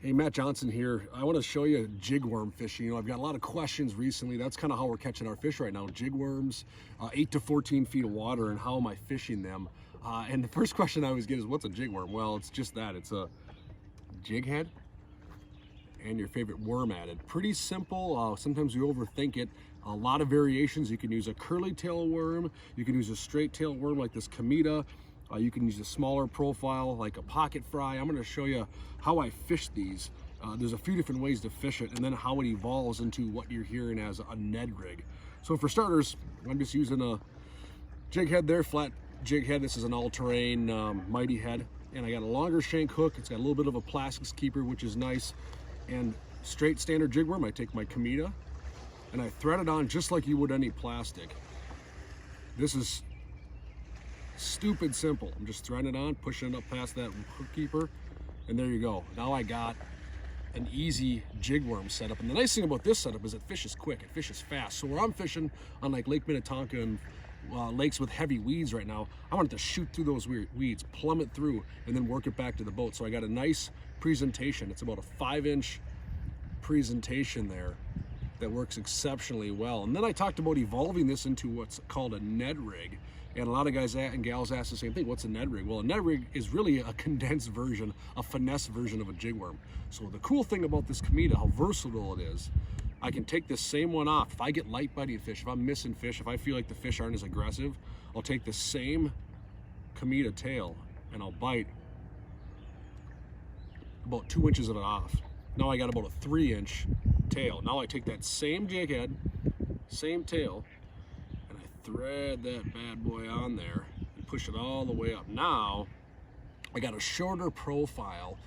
Hey, Matt Johnson here. I want to show you jigworm fishing. I've got a lot of questions recently. That's kind of how we're catching our fish right now. Jigworms, 8 to 14 feet of water, and how am I fishing them? And the first question I always get is, what's a jigworm? Well, it's just that. It's a jig head and your favorite worm added. Pretty simple. Sometimes we overthink it. A lot of variations. You can use a curly tail worm. You can use a straight tail worm like this Comida. You can use a smaller profile like a Poc'it fry. I'm going to show you how I fish these. There's a few different ways to fish it, and then how it evolves into what you're hearing as a Ned rig. So for starters, I'm just using a jig head there, flat jig head. This is an all-terrain mighty head, and I got a longer shank hook. It's got a little bit of a plastics keeper, which is nice. And straight standard jig worm, I take my Comida and I thread it on just like you would any plastic. This is stupid simple. I'm just threading it on, pushing it up past that hook keeper, and there you go. Now I got an easy jig worm setup. And the nice thing about this setup is it fishes quick, it fishes fast. So where I'm fishing on like Lake Minnetonka and lakes with heavy weeds right now, I want it to shoot through those weeds, plummet through, and then work it back to the boat. So I got a nice presentation. It's about a 5-inch presentation there that works exceptionally well. And then I talked about evolving this into what's called a Ned rig. And a lot of guys and gals ask the same thing, what's a Ned rig? Well, a Ned rig is really a condensed version, a finesse version of a jig worm. So the cool thing about this Comida, how versatile it is, I can take this same one off. If I get light biting fish, if I'm missing fish, if I feel like the fish aren't as aggressive, I'll take the same Comida tail and I'll bite about 2 inches of it off. Now I got about a 3-inch tail. Now I take that same jig head, same tail, and I thread that bad boy on there and push it all the way up. Now I got a shorter profile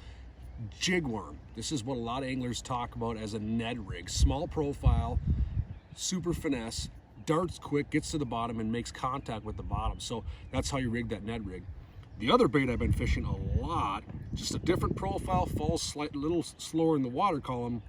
jig worm. This is what a lot of anglers talk about as a Ned rig. Small profile, super finesse, darts quick, gets to the bottom and makes contact with the bottom. So that's how you rig that Ned rig. The other bait I've been fishing a lot, just a different profile, falls a little slower in the water column,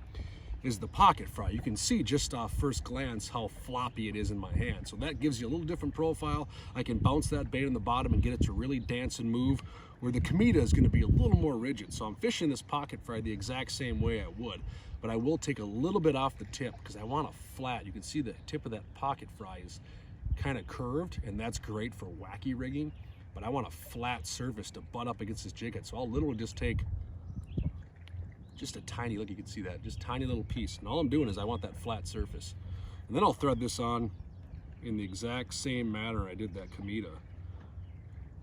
is the Poc'it fry. You can see just off first glance how floppy it is in my hand. So that gives you a little different profile. I can bounce that bait on the bottom and get it to really dance and move, where the Comida is going to be a little more rigid. So I'm fishing this Poc'it fry the exact same way I would, but I will take a little bit off the tip because I want a flat. You can see the tip of that Poc'it fry is kind of curved, and that's great for wacky rigging, but I want a flat surface to butt up against this jig head. So I'll literally just take just a tiny, look, you can see that, just tiny little piece. And all I'm doing is I want that flat surface. And then I'll thread this on in the exact same manner I did that Comida.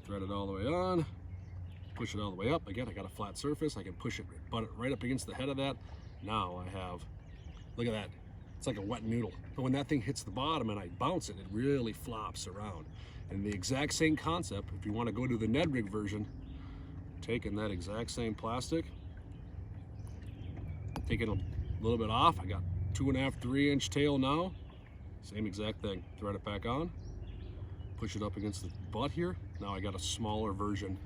Thread it all the way on, push it all the way up. Again, I got a flat surface. I can push it, butt it right up against the head of that. Now I have, look at that. It's like a wet noodle. But when that thing hits the bottom and I bounce it, it really flops around. And the exact same concept, if you want to go to the Ned rig version, taking that exact same plastic, taking a little bit off. I got 2.5, 3-inch tail now. Same exact thing. Thread it back on, push it up against the butt here. Now I got a smaller version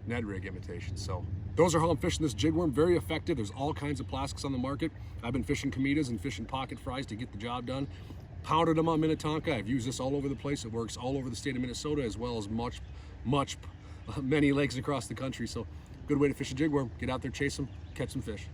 Ned rig imitation. So those are how I'm fishing this jig worm. Very effective. There's all kinds of plastics on the market. I've been fishing Comidas and fishing Poc'it fries to get the job done. Pounded them on Minnetonka. I've used this all over the place. It works all over the state of Minnesota, as well as many lakes across the country. So good way to fish a jig worm. Get out there, chase them, catch some fish.